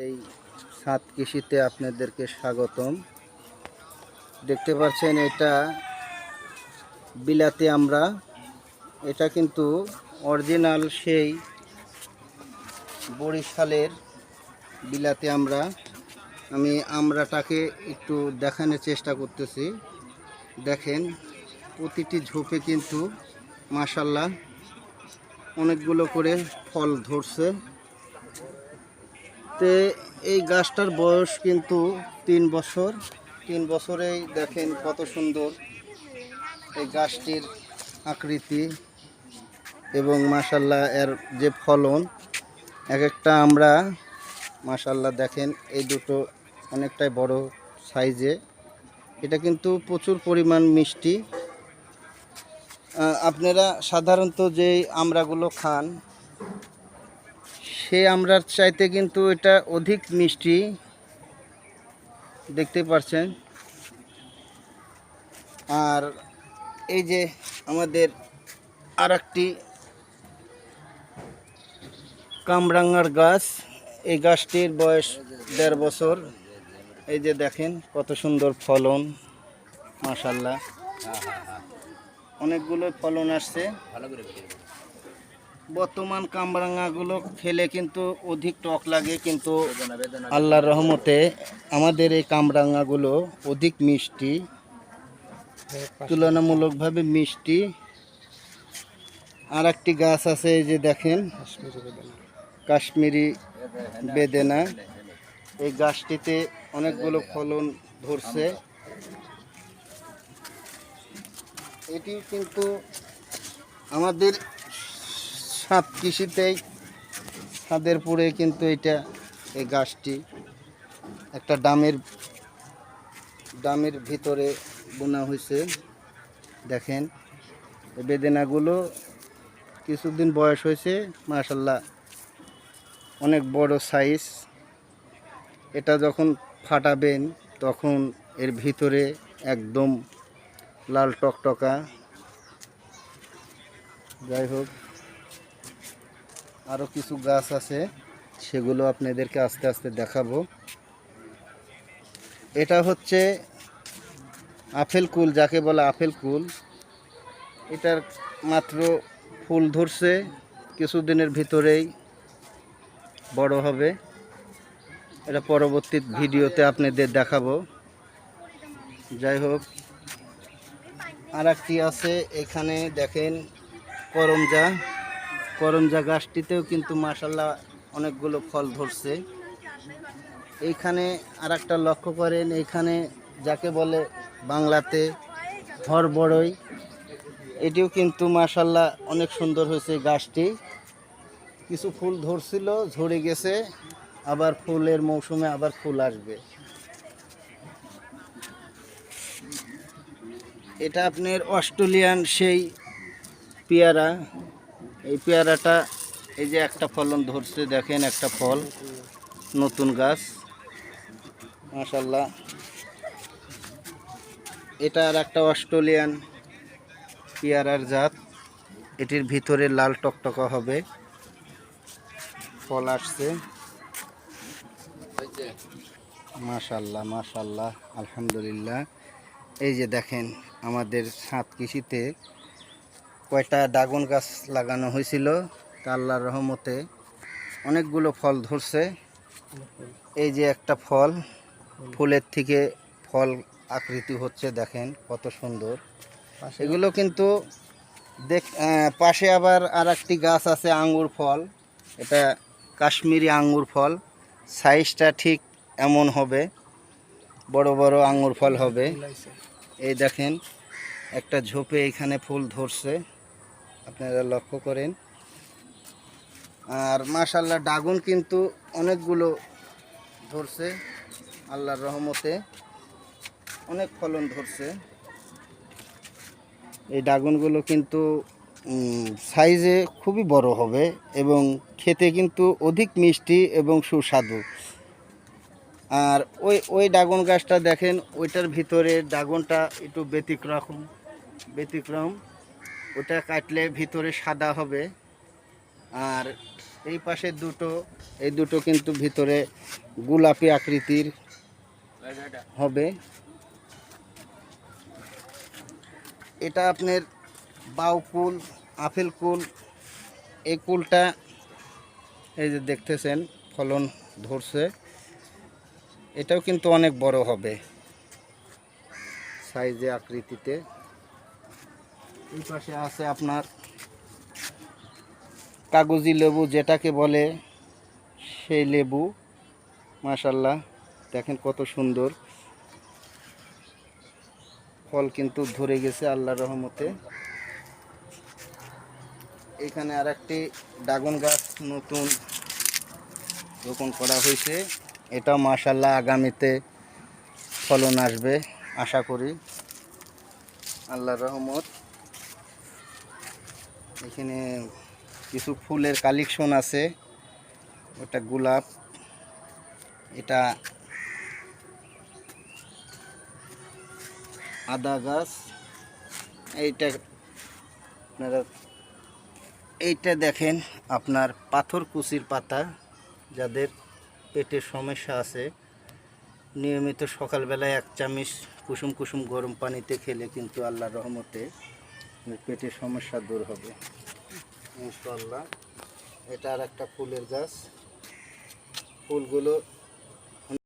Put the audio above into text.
এই ছাদ কৃষিতে আপনাদেরকে স্বাগতম। দেখতে পাচ্ছেন এটা বিলাতি আমরা, এটা কিন্তু অরিজিনাল সেই বরিশালের বিলাতি আমরা। আমি আমরাটাকে একটু দেখানোর চেষ্টা করতেছি। দেখেন প্রতিটি ঝোপে কিন্তু মাশাআল্লাহ অনেকগুলো করে ফল ধরছে। তে এই গাছটার বয়স কিন্তু 3 বছর। 3 বছরেই দেখেন কত সুন্দর এই গাছটির আকৃতি এবং মাশাআল্লাহ এর যে ফলন, এক একটা আমরা মাশাআল্লাহ দেখেন এই দুটো অনেকটাই বড় সাইজে। এটা কিন্তু প্রচুর পরিমাণ মিষ্টি। আপনারা সাধারণত যেই আমড়াগুলো খান সেই আমড়ার চাইতে কিন্তু এটা অধিক মিষ্টি, দেখতে পাচ্ছেন। আর এই যে আমাদের আরেকটি কামরাঙ্গার গাছ, এই গাছটির বয়স 1.5 বছর। এই যে দেখেন কত সুন্দর ফলন, মাশাআল্লাহ অনেকগুলো ফলন আসছে। বর্তমান কামরাঙ্গাগুলো খেলে কিন্তু অধিক টক লাগে, কিন্তু আল্লাহর রহমতে আমাদের এই কামরাঙ্গাগুলো অধিক মিষ্টি, তুলনামূলকভাবে মিষ্টি। আর একটি গাছ আছে, এই যে দেখেন কাশ্মীরি বেদেনা। এই গাছটিতে অনেকগুলো ফলন ধরছে। এটি কিন্তু আমাদের ছাদ কৃষিতেই, ছাদের পুরে কিন্তু এই গাছটি একটা ডামের ভিতরে বোনা হয়েছে। দেখেন এই বেদেনাগুলো কিছুদিন বয়স হয়েছে, মাশাআল্লাহ অনেক বড় সাইজ। এটা যখন ফাটাবেন তখন এর ভিতরে একদম লাল টকটকা। যাই হোক, আরও কিছু গাছ আছে, সেগুলো আপনাদেরকে আস্তে আস্তে দেখাবো। এটা হচ্ছে আপেল কুল, যাকে বলে আপেল কুল। এটার মাত্র ফুল ধরছে, কিছুদিনের ভিতরেই বড় হবে। এটা পরবর্তী ভিডিওতে আপনাদের দেখাবো। যাই হোক, আর একটি আছে এখানে দেখেন করমজা গাছটিতেও কিন্তু মাশাআল্লাহ অনেকগুলো ফল ধরছে। এইখানে আর একটা লক্ষ্য করেন, এইখানে যাকে বলে বাংলাতে হরবড়ই, এটিও কিন্তু মাশাআল্লাহ অনেক সুন্দর হয়েছে গাছটি। কিছু ফুল ধরছিল, ঝরে গেছে, আবার ফুলের মৌসুমে আবার ফুল আসবে। এটা আপনার অস্ট্রেলিয়ান সেই পেয়ারা। এই পেয়ারাটা এই যে একটা ফলন ধরছে, দেখেন একটা ফল, নতুন গাছ মাশাআল্লাহ। এটা আর একটা অস্ট্রেলিয়ান পেয়ারার জাত, এটির ভিতরে লাল টকটকা হবে, ফল আসছে। মাশাআল্লাহ মাশাআল্লাহ আলহামদুলিল্লাহ। এই যে দেখেন আমাদের ছাদ কৃষিতে কয়টা ড্রাগন গাছ লাগানো হয়েছিল, তা আল্লাহর রহমতে অনেকগুলো ফল ধরছে। এই যে একটা ফল, ফুলের থেকে ফল আকৃতি হচ্ছে, দেখেন কত সুন্দর। এগুলো কিন্তু পাশে আবার আর একটি গাছ আছে আঙ্গুর ফল, এটা কাশ্মীরি আঙ্গুর ফল। সাইজটা ঠিক এমন হবে, বড় বড় আঙ্গুর ফল হবে। এই দেখেন একটা ঝোপে এখানে ফুল ধরছে, আপনারা লক্ষ্য করেন। আর মাশাআল্লাহ ড্রাগন কিন্তু অনেকগুলো ধরছে, আল্লাহর রহমতে অনেক ফলন ধরছে। এই ড্রাগনগুলো কিন্তু সাইজে খুবই বড় হবে এবং খেতে কিন্তু অধিক মিষ্টি এবং সুস্বাদু। আর ওই ড্রাগন গাছটা দেখেন, ওইটার ভিতরে ড্রাগনটা একটু ব্যতিক্রম, ওটা কাটলে ভিতরে সাদা হবে। আর এই পাশে এই দুটো কিন্তু ভিতরে গোলাপি আকৃতির হবে। এটা আপনার বাউ কুল, আপেল কুল। এই কুলটা এই যে দেখতেছেন ফলন ধরছে, এটাও কিন্তু অনেক বড় হবে সাইজে আকৃতিতে। এই পাশে আছে আপনার কাগজি লেবু যেটাকে বলে, সেই লেবু। মাশাআল্লাহ দেখেন কত সুন্দর ফল কিন্তু ধরে গেছে আল্লাহর রহমতে। এখানে আরেকটি ড্রাগন গাছ নতুন রোপণ করা হয়েছে, এটা মাশাআল্লাহ আগামীতে ফলন আসবে আশা করি আল্লাহর রহমত। এখানে কিছু ফুলের কালেকশন আছে, ওটা গোলাপ, এটা আদা গাছ। এইটা আপনারা এইটা দেখেন আপনার পাথরকুচির পাতা, যাদের পেটের সমস্যা আছে নিয়মিত সকালবেলায় 1 চামচ কুসুম কুসুম গরম পানিতে খেলে কিন্তু আল্লাহর রহমতে পেটের সমস্যা দূর হবে ইনশাআল্লাহ। এটা আর একটা ফুলের গাছ, ফুলগুলো